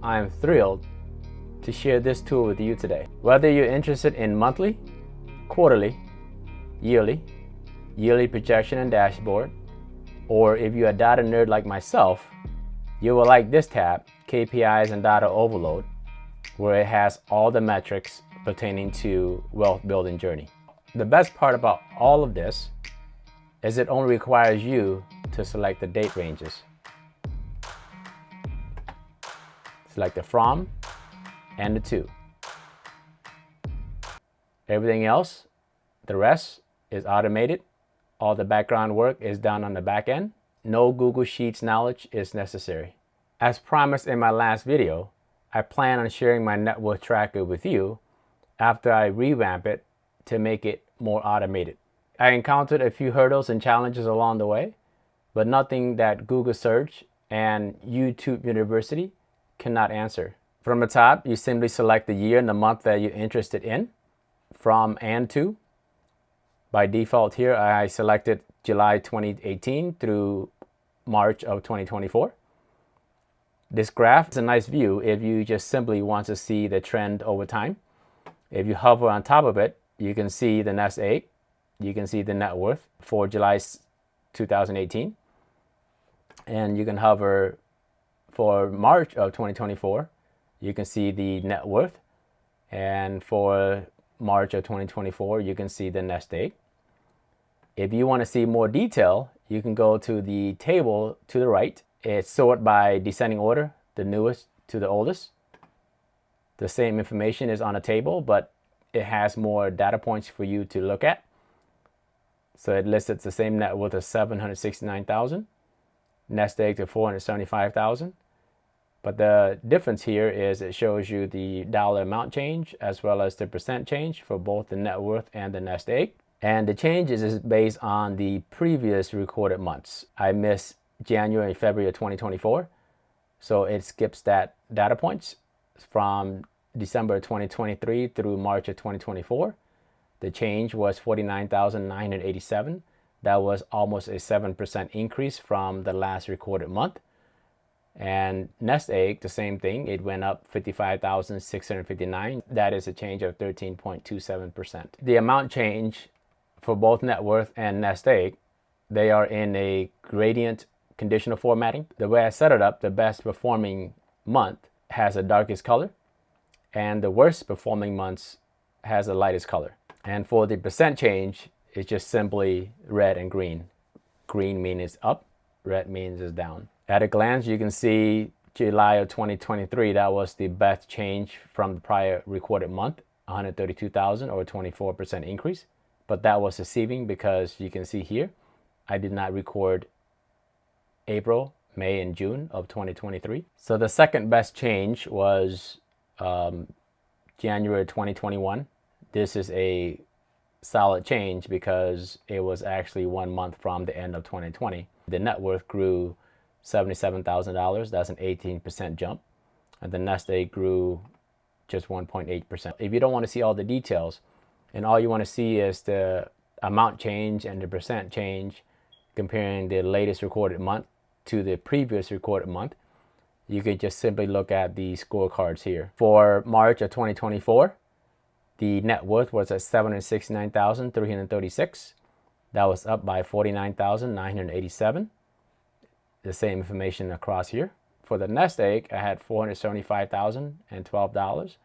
I am thrilled to share this tool with you today. Whether you're interested in monthly, quarterly, yearly projection and dashboard, or if you're a data nerd like myself, you will like this tab, KPIs and Data Overload, where it has all the metrics pertaining to wealth building journey. The best part about all of this is it only requires you to select the date ranges. Select the from and the to. Everything else, the rest, is automated. All the background work is done on the back end. No Google Sheets knowledge is necessary. As promised in my last video, I plan on sharing my net worth tracker with you after I revamp it to make it more automated. I encountered a few hurdles and challenges along the way, but nothing that Google Search and YouTube University cannot answer. From the top, you simply select the year and the month that you're interested in, from and to. By default here, I selected July 2018 through March of 2024. This graph is a nice view if you just simply want to see the trend over time. If you hover on top of it, you can see the nest egg. You can see the net worth for July 2018. And you can hover for March of 2024. You can see the net worth. And for March of 2024, you can see the nest egg. If you want to see more detail, you can go to the table to the right. It's sorted by descending order, the newest to the oldest. The same information is on a table, but it has more data points for you to look at. So it lists the same net worth of $769,000, nest egg to $475,000. But the difference here is it shows you the dollar amount change as well as the percent change for both the net worth and the nest egg. And the changes is based on the previous recorded months. I missed January and February of 2024, so it skips that data points from December 2023 through March of 2024. The change was $49,987. That was almost a 7% increase from the last recorded month. And nest egg, the same thing. It went up $55,659. That is a change of 13.27%. The amount change for both net worth and nest egg, they are in a gradient conditional formatting. The way I set it up, the best performing month has the darkest color, and the worst performing months has the lightest color. And for the percent change, it's just simply red and green. Green means it's up, red means it's down. At a glance, you can see July of 2023, that was the best change from the prior recorded month, 132,000 or 24% increase. But that was deceiving because you can see here, I did not record April, May, and June of 2023. So the second best change was January 2021. This is a solid change because it was actually 1 month from the end of 2020. The net worth grew $77,000. That's an 18% jump. And the nest egg grew just 1.8%. If you don't want to see all the details, and all you want to see is the amount change and the percent change comparing the latest recorded month to the previous recorded month, you could just simply look at the scorecards here. For March of 2024, the net worth was at $769,336. That was up by $49,987. The same information across here. For the nest egg, I had $475,012.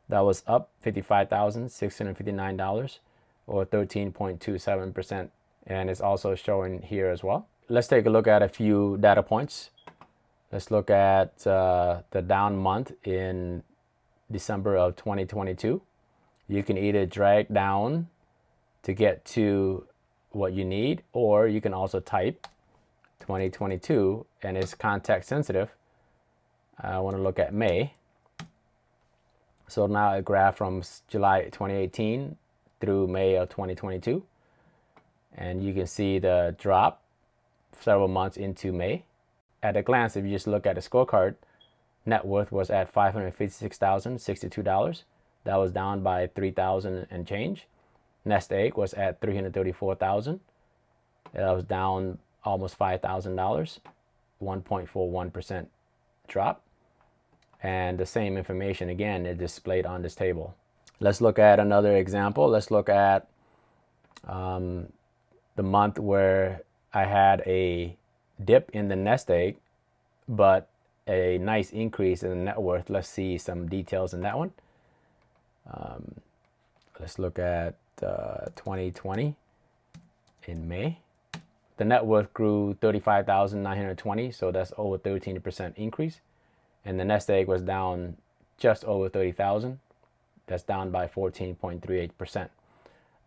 That was up $55,659 or 13.27%. And it's also showing here as well. Let's take a look at a few data points. Let's look at the down month in December of 2022. You can either drag down to get to what you need, or you can also type 2022, and it's context sensitive. I want to look at May. So now a graph from July 2018 through May of 2022. And you can see the drop several months into May. At a glance, if you just look at the scorecard, net worth was at $556,062. That was down by $3,000 and change. Nest egg was at $334,000. That was down almost $5,000, 1.41% drop. And the same information again is displayed on this table. Let's look at another example. Let's look at the month where I had a dip in the nest egg, but a nice increase in the net worth. Let's see some details in that one. Let's look at 2020 in May. The net worth grew 35,920, so that's over 13% increase. And the nest egg was down just over 30,000. That's down by 14.38%.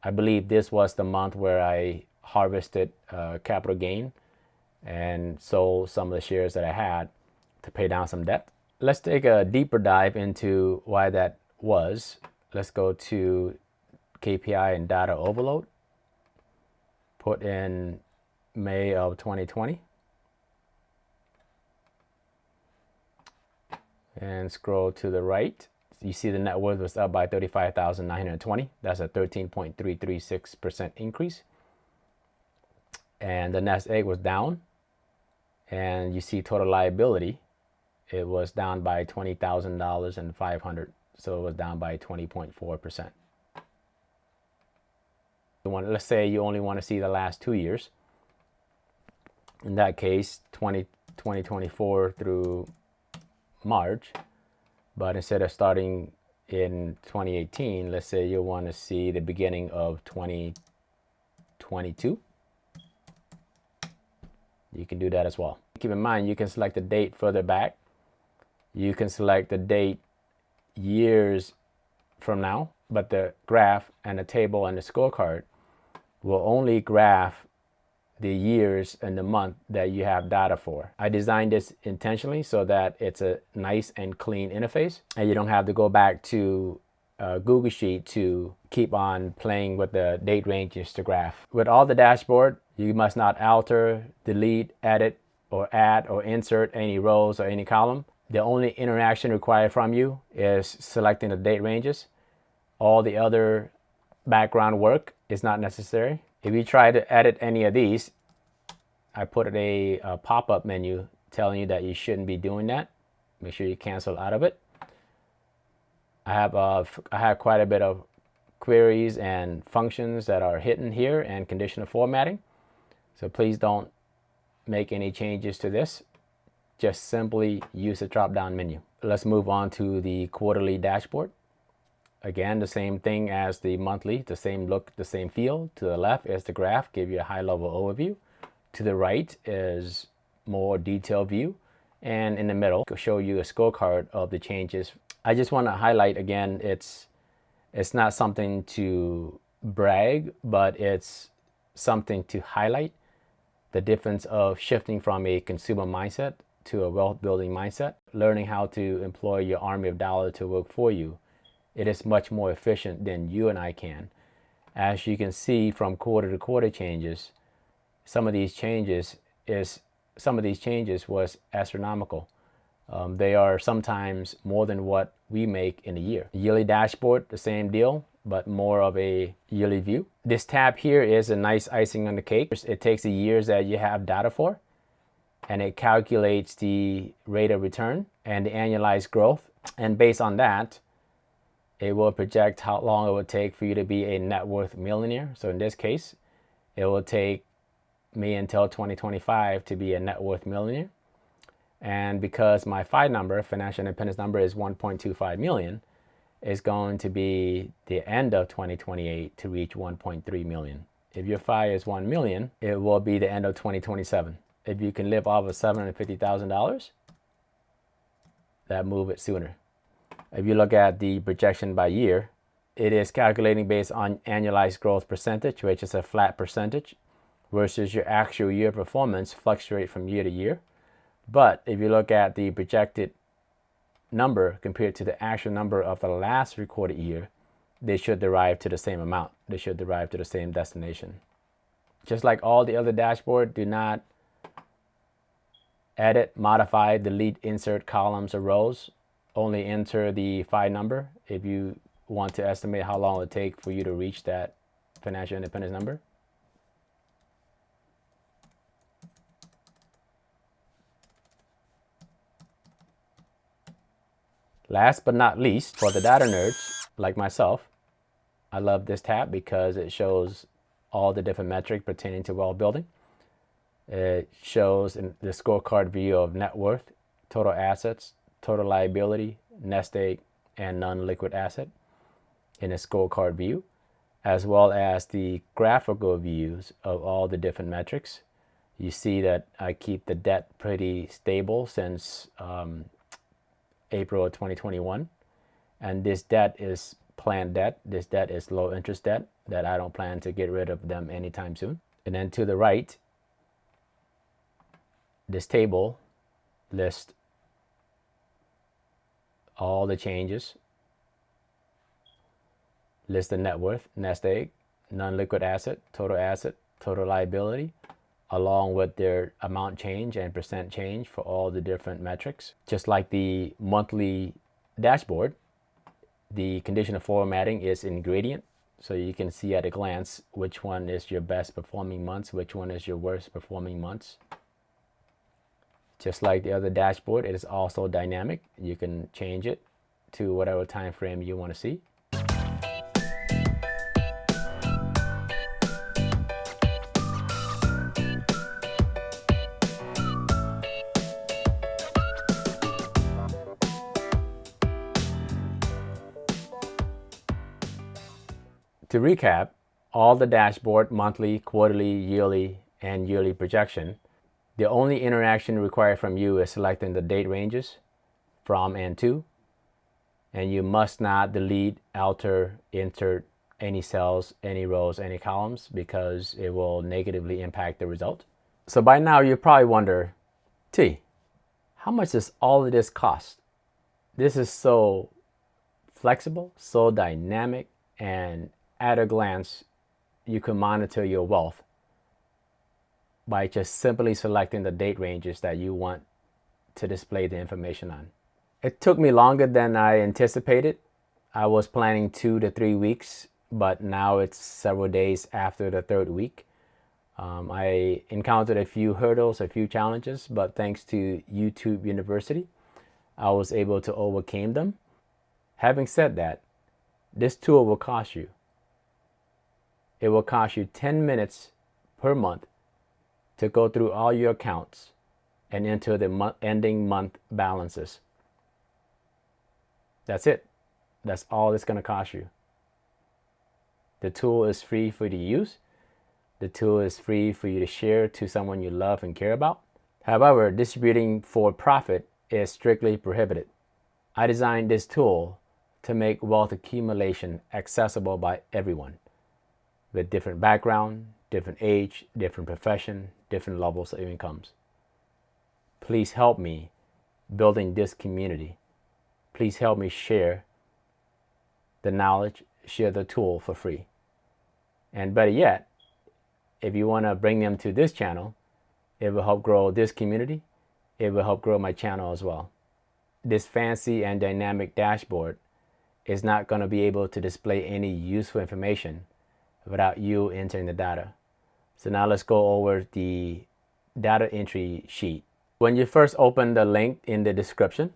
I believe this was the month where I harvested capital gain and sold some of the shares that I had to pay down some debt. Let's take a deeper dive into why that was. Let's go to KPI and data overload. Put in May of 2020. And scroll to the right. You see the net worth was up by 35,920. That's a 13.336% increase. And the nest egg was down. And you see total liability, it was down by $20,500. So it was down by 20.4%. Let's say you only want to see the last 2 years. In that case, 2024 through March. But instead of starting in 2018, let's say you want to see the beginning of 2022. You can do that as well. Keep in mind, you can select the date further back. You can select the date years from now, but the graph and the table and the scorecard will only graph the years and the month that you have data for. I designed this intentionally so that it's a nice and clean interface, and you don't have to go back to Google Sheet to keep on playing with the date ranges to graph. With all the dashboard, you must not alter, delete, edit, or add or insert any rows or any column. The only interaction required from you is selecting the date ranges. All the other background work is not necessary. If you try to edit any of these, I put a pop-up menu telling you that you shouldn't be doing that. Make sure you cancel out of it. I have quite a bit of queries and functions that are hidden here and conditional formatting. So please don't make any changes to this. Just simply use the drop-down menu. Let's move on to the quarterly dashboard. Again, the same thing as the monthly, the same look, the same feel. To the left is the graph, give you a high-level overview. To the right is more detailed view. And in the middle, it'll show you a scorecard of the changes. I just want to highlight again, it's not something to brag, but it's something to highlight the difference of shifting from a consumer mindset to a wealth building mindset, learning how to employ your army of dollars to work for you. It is much more efficient than you and I can. As you can see from quarter to quarter changes, some of these changes was astronomical. They are sometimes more than what we make in a year. Yearly dashboard, the same deal, but more of a yearly view. This tab here is a nice icing on the cake. It takes the years that you have data for, and it calculates the rate of return and the annualized growth. And based on that, it will project how long it will take for you to be a net worth millionaire. So in this case, it will take me until 2025 to be a net worth millionaire. And because my FI number, financial independence number, is 1.25 million, it's going to be the end of 2028 to reach 1.3 million. If your FI is 1 million, it will be the end of 2027. If you can live off of $750,000, that move it sooner. If you look at the projection by year, it is calculating based on annualized growth percentage, which is a flat percentage, versus your actual year performance fluctuate from year to year. But if you look at the projected number compared to the actual number of the last recorded year, they should derive to the same amount. They should derive to the same destination. Just like all the other dashboard, do not edit, modify, delete, insert columns or rows. Only enter the FI number if you want to estimate how long it will take for you to reach that financial independence number. Last but not least, for the data nerds like myself, I love this tab because it shows all the different metrics pertaining to wealth building. It shows in the scorecard view of net worth, total assets, total liability, nest egg, and non-liquid asset in a scorecard view, as well as the graphical views of all the different metrics. You see that I keep the debt pretty stable since April of 2021. And this debt is planned debt. This debt is low interest debt that I don't plan to get rid of them anytime soon. And then to the right, this table lists all the changes, lists the net worth, nest egg, non-liquid asset, total liability, along with their amount change and percent change for all the different metrics. Just like the monthly dashboard, the conditional formatting is ingredient, so you can see at a glance which one is your best performing months, which one is your worst performing months. Just like the other dashboard, it is also dynamic. You can change it to whatever time frame you want to see. To recap, all the dashboard monthly, quarterly, yearly, and yearly projection. The only interaction required from you is selecting the date ranges from and to, and you must not delete, alter, insert any cells, any rows, any columns, because it will negatively impact the result. So by now you probably wonder, T, how much does all of this cost? This is so flexible, so dynamic, and at a glance, you can monitor your wealth by just simply selecting the date ranges that you want to display the information on. It took me longer than I anticipated. I was planning 2 to 3 weeks, but now it's several days after the third week. I encountered a few hurdles, a few challenges, but thanks to YouTube University, I was able to overcome them. Having said that, this tool will cost you. It will cost you 10 minutes per month to go through all your accounts and enter the ending month balances. That's it. That's all it's going to cost you. The tool is free for you to use. The tool is free for you to share to someone you love and care about. However, distributing for profit is strictly prohibited. I designed this tool to make wealth accumulation accessible by everyone with different background, different age, different profession, different levels of incomes. Please help me building this community. Please help me share the knowledge, share the tool for free. And better yet, if you want to bring them to this channel, it will help grow this community. It will help grow my channel as well. This fancy and dynamic dashboard is not going to be able to display any useful information without you entering the data. So now let's go over the data entry sheet. When you first open the link in the description,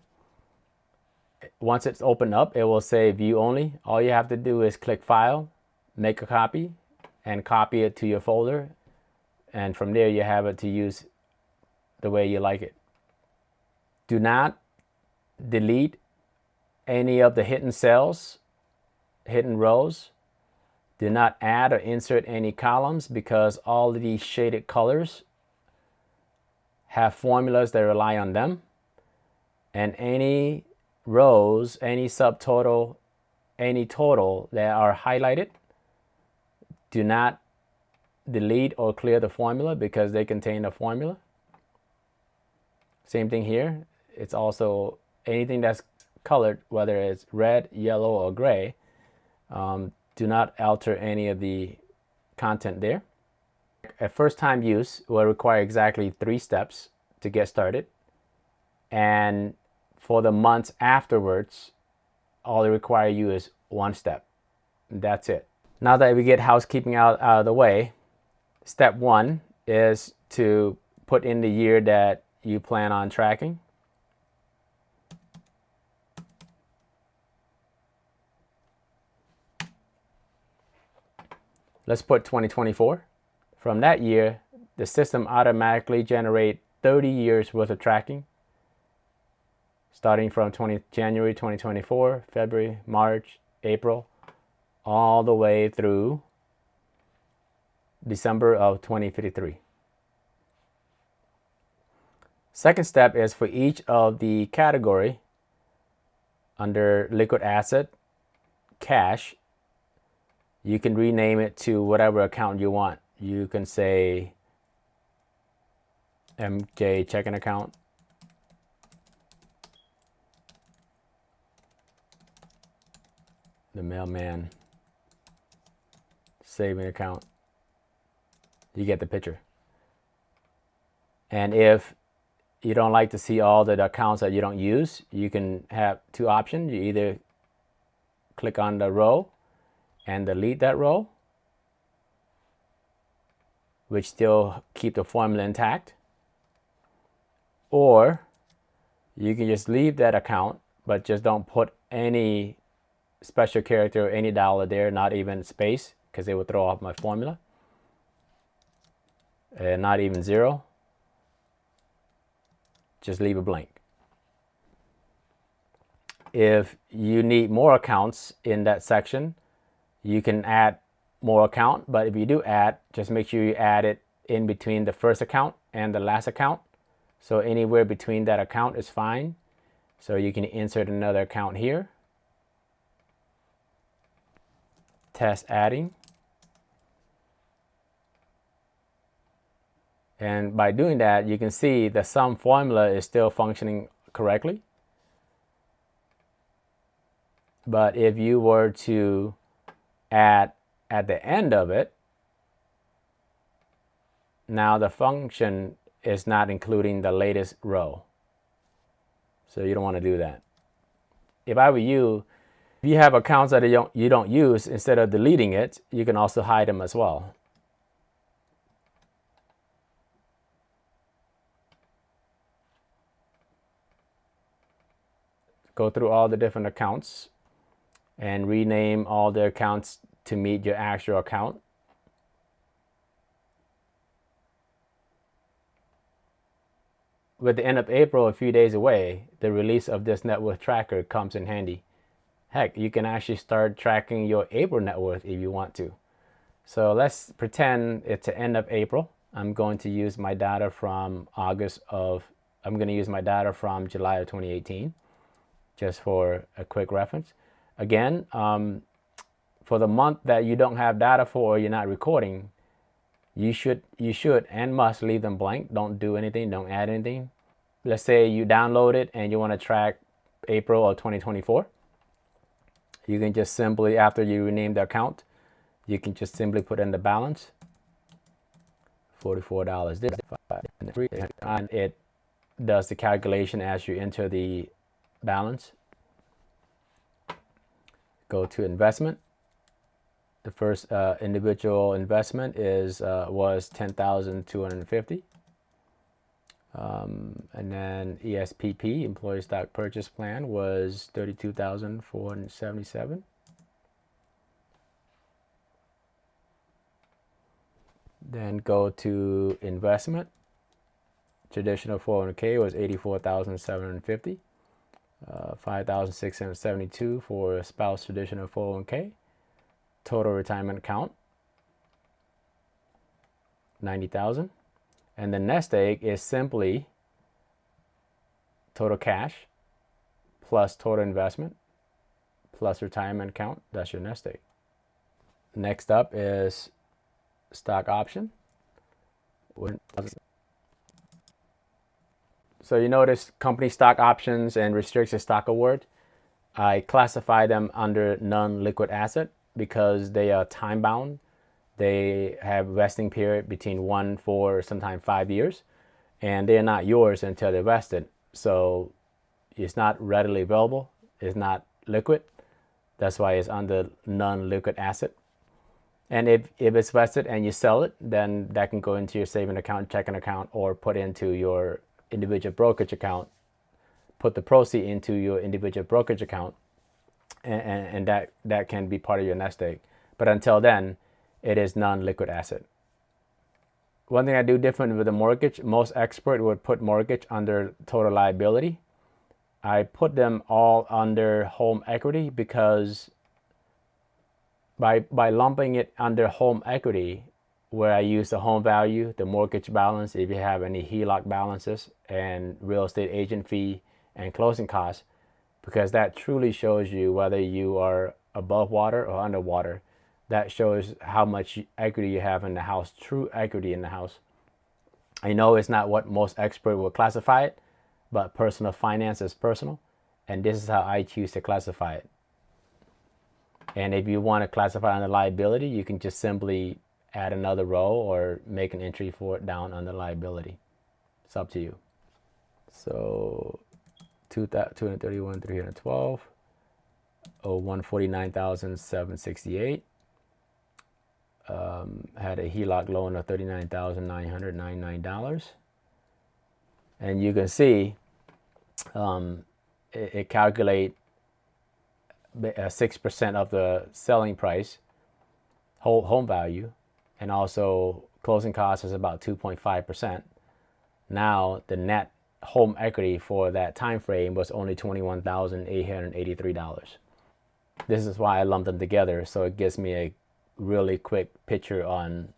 once it's opened up, it will say view only. All you have to do is click file, make a copy, and copy it to your folder. And from there you have it to use the way you like it. Do not delete any of the hidden cells, hidden rows. Do not add or insert any columns because all of these shaded colors have formulas that rely on them. And any rows, any subtotal, any total that are highlighted, do not delete or clear the formula because they contain a formula. Same thing here. It's also anything that's colored, whether it's red, yellow, or gray. Do not alter any of the content there. A first-time use will require exactly 3 steps to get started. And for the months afterwards, all it requires you is 1 step. That's it. Now that we get housekeeping out of the way, step 1 is to put in the year that you plan on tracking. Let's put 2024. From that year, the system automatically generates 30 years worth of tracking, starting from January 2024, February, March, April, all the way through December of 2053. Second step is for each of the category under liquid asset, cash, you can rename it to whatever account you want. You can say MJ checking account, the mailman saving account. You get the picture. And if you don't like to see all the accounts that you don't use, you can have two options. You either click on the row and delete that row, which still keep the formula intact, or you can just leave that account, but just don't put any special character or any dollar there, not even space, because it will throw off my formula, and not even zero. Just leave it blank. If you need more accounts in that section, you can add more account, but if you do add, just make sure you add it in between the first account and the last account. So anywhere between that account is fine. So you can insert another account here. Test adding. And by doing that, you can see the sum formula is still functioning correctly. But if you were to add at the end of it, now the function is not including the latest row. So you don't want to do that. If I were you, if you have accounts that you don't use, instead of deleting it, you can also hide them as well. Go through all the different accounts and rename all the accounts to meet your actual account. With the end of April a few days away, the release of this net worth tracker comes in handy. Heck, you can actually start tracking your April net worth if you want to. So let's pretend it's the end of April. I'm going to use my data from July of 2018, just for a quick reference. Again, for the month that you don't have data for or you're not recording, you should and must leave them blank. Don't do anything, don't add anything. Let's say you download it and you want to track April of 2024. You can just simply, after you rename the account, you can just simply put in the balance. $44 this, and it does the calculation as you enter the balance. Go to investment. The first individual investment was $10,250, and then ESPP, Employee Stock Purchase Plan, was $32,477. Then go to investment. Traditional 401k was $84,750. $5,672 for spouse traditional 401k. Total retirement account, $90,000. And the nest egg is simply total cash plus total investment plus retirement account. That's your nest egg. Next up is stock option. So you notice company stock options and restricted stock award. I classify them under non-liquid asset because they are time bound. They have vesting period between 1, 4, or sometimes 5 years, and they're not yours until they're vested. So it's not readily available. It's not liquid. That's why it's under non-liquid asset. And if it's vested and you sell it, then that can go into your saving account, checking account, or put into your individual brokerage account. Put the proceed into your individual brokerage account, and that can be part of your nest egg. But until then, it is non-liquid asset. One thing I do different with the mortgage, most expert would put mortgage under total liability. I put them all under home equity because by lumping it under home equity, where I use the home value, the mortgage balance, if you have any HELOC balances, and real estate agent fee and closing costs, because that truly shows you whether you are above water or underwater. That shows how much equity you have in the house, true equity in the house. I know it's not what most experts will classify it, but personal finance is personal, and this is how I choose to classify it. And if you want to classify under liability, you can just simply add another row or make an entry for it down under liability. It's up to you. So 231, 312, 149,768. Had a HELOC loan of $39,999. And you can see it calculate 6% of the selling price, whole home value, and also closing costs is about 2.5%. Now the net home equity for that time frame was only $21,883. This is why I lumped them together, so it gives me a really quick picture on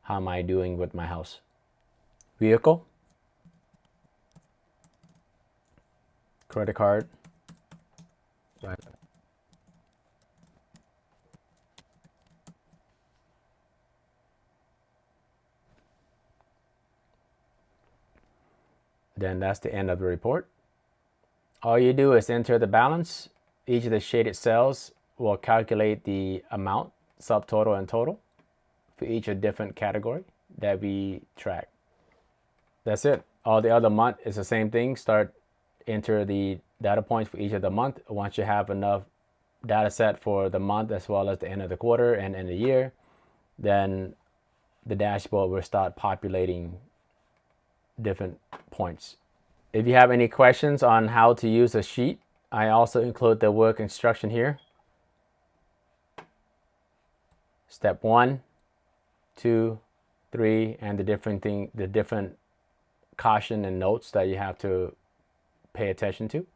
how am I doing with my house. Vehicle, credit card, right. Then that's the end of the report. All you do is enter the balance. Each of the shaded cells will calculate the amount, subtotal and total, for each a different category that we track. That's it. All the other month is the same thing. Enter the data points for each of the month. Once you have enough data set for the month as well as the end of the quarter and end of the year, then the dashboard will start populating different points. If you have any questions on how to use a sheet, I also include the work instruction here. Step 1, 2, 3, and the different caution and notes that you have to pay attention to.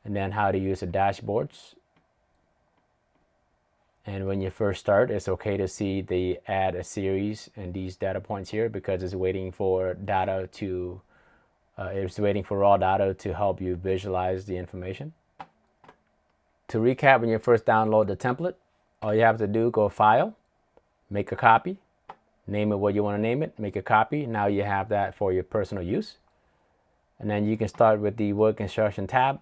And then how to use the dashboards. And when you first start, it's okay to see the add a series and these data points here because it's waiting for data to it's waiting for raw data to help you visualize the information. To recap, when you first download the template, all you have to do, go File, make a copy, name it what you want to name it, make a copy. Now you have that for your personal use. And then you can start with the work instruction tab.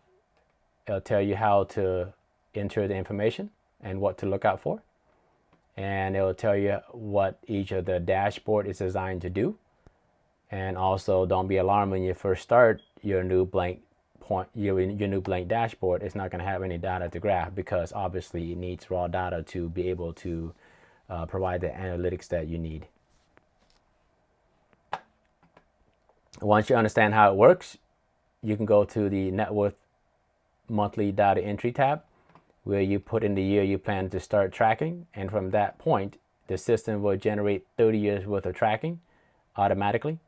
It'll tell you how to enter the information and what to look out for. And it will tell you what each of the dashboard is designed to do. And also, don't be alarmed when you first start your new blank dashboard. It's not going to have any data to graph because obviously it needs raw data to be able to provide the analytics that you need. Once you understand how it works, you can go to the net worth monthly data entry tab, where you put in the year you plan to start tracking, and from that point the system will generate 30 years worth of tracking automatically.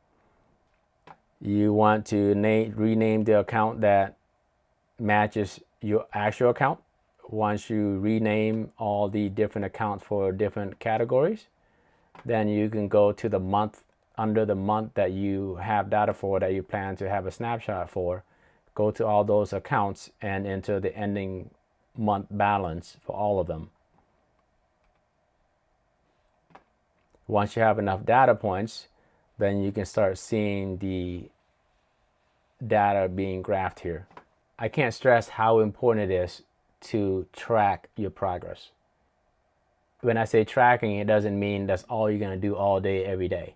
You want to rename the account that matches your actual account. Once you rename all the different accounts for different categories, then you can go to the month, under the month that you have data for, that you plan to have a snapshot for, go to all those accounts and enter the ending month balance for all of them. Once you have enough data points, then you can start seeing the data being graphed here. I can't stress how important it is to track your progress. When I say tracking, it doesn't mean that's all you're going to do all day, every day.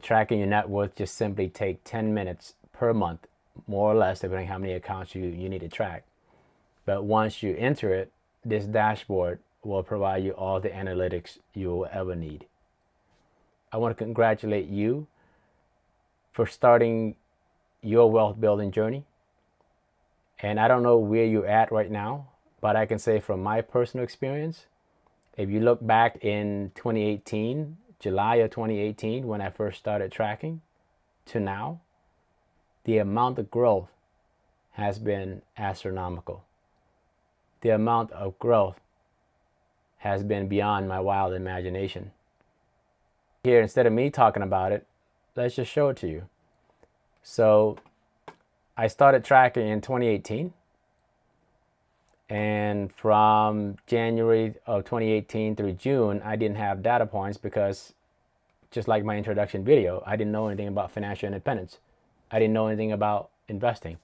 Tracking your net worth just simply take 10 minutes per month, more or less, depending on how many accounts you need to track. But once you enter it, this dashboard will provide you all the analytics you will ever need. I want to congratulate you for starting your wealth building journey. And I don't know where you're at right now, but I can say from my personal experience, If you look back in 2018, July of 2018, when I first started tracking, to now, the amount of growth has been astronomical. The amount of growth has been beyond my wild imagination. Here, instead of me talking about it, let's just show it to you. So I started tracking in 2018. And from January of 2018 through June, I didn't have data points because, just like my introduction video, I didn't know anything about financial independence. I didn't know anything about investing.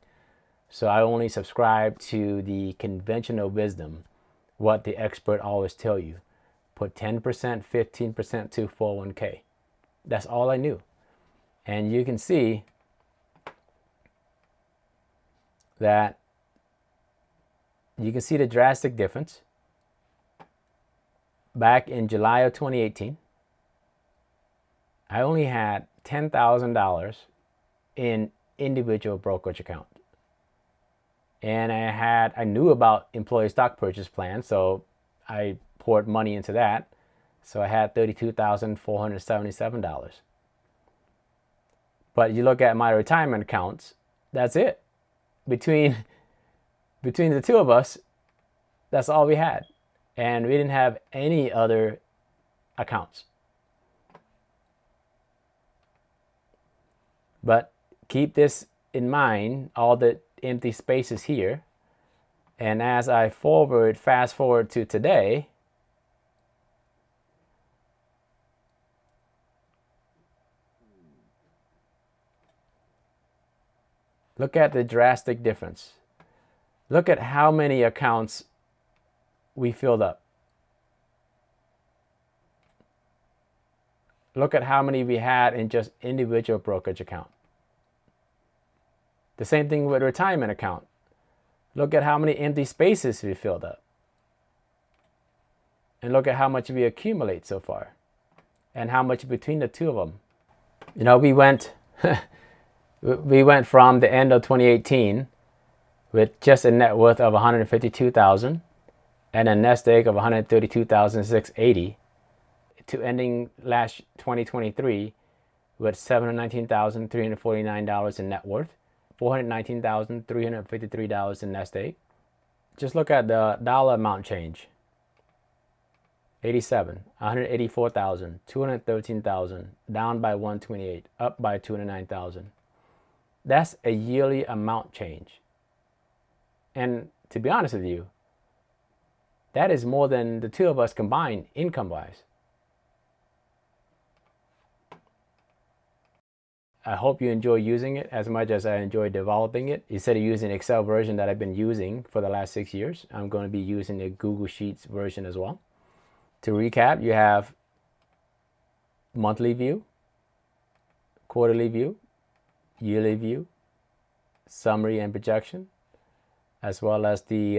So I only subscribed to the conventional wisdom, what the expert always tell you. Put 10%, 15% to 401k. That's all I knew. And you can see that you can see the drastic difference. Back in July of 2018, I only had $10,000 in individual brokerage account. And I knew about employee stock purchase plan, so I poured money into that. So I had $32,477. But you look at my retirement accounts, that's it. Between the two of us, that's all we had. And we didn't have any other accounts. But keep this in mind, all the empty spaces here. And as I fast forward to today, look at the drastic difference. Look at how many accounts we filled up. Look at how many we had in just individual brokerage account. The same thing with retirement account. Look at how many empty spaces we filled up. And look at how much we accumulate so far. And how much between the two of them. You know, we went from the end of 2018 with just a net worth of $152,000 and a nest egg of $132,680 to ending last 2023 with $719,349 in net worth, $419,353 in nest egg. Just look at the dollar amount change. 87, 184,000, 213,000, down by 128, up by 209,000. That's a yearly amount change. And to be honest with you, that is more than the two of us combined income-wise. I hope you enjoy using it as much as I enjoy developing it. Instead of using the Excel version that I've been using for the last 6 years, I'm going to be using the Google Sheets version as well. To recap, you have monthly view, quarterly view, yearly view, summary and projection, as well as the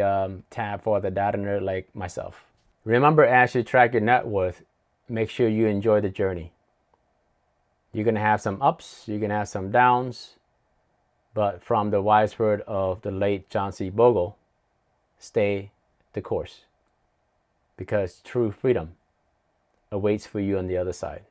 tab for the data nerd like myself. Remember, as you track your net worth, make sure you enjoy the journey. You're going to have some ups, you're going to have some downs, but from the wise word of the late John C. Bogle, stay the course, because true freedom awaits for you on the other side.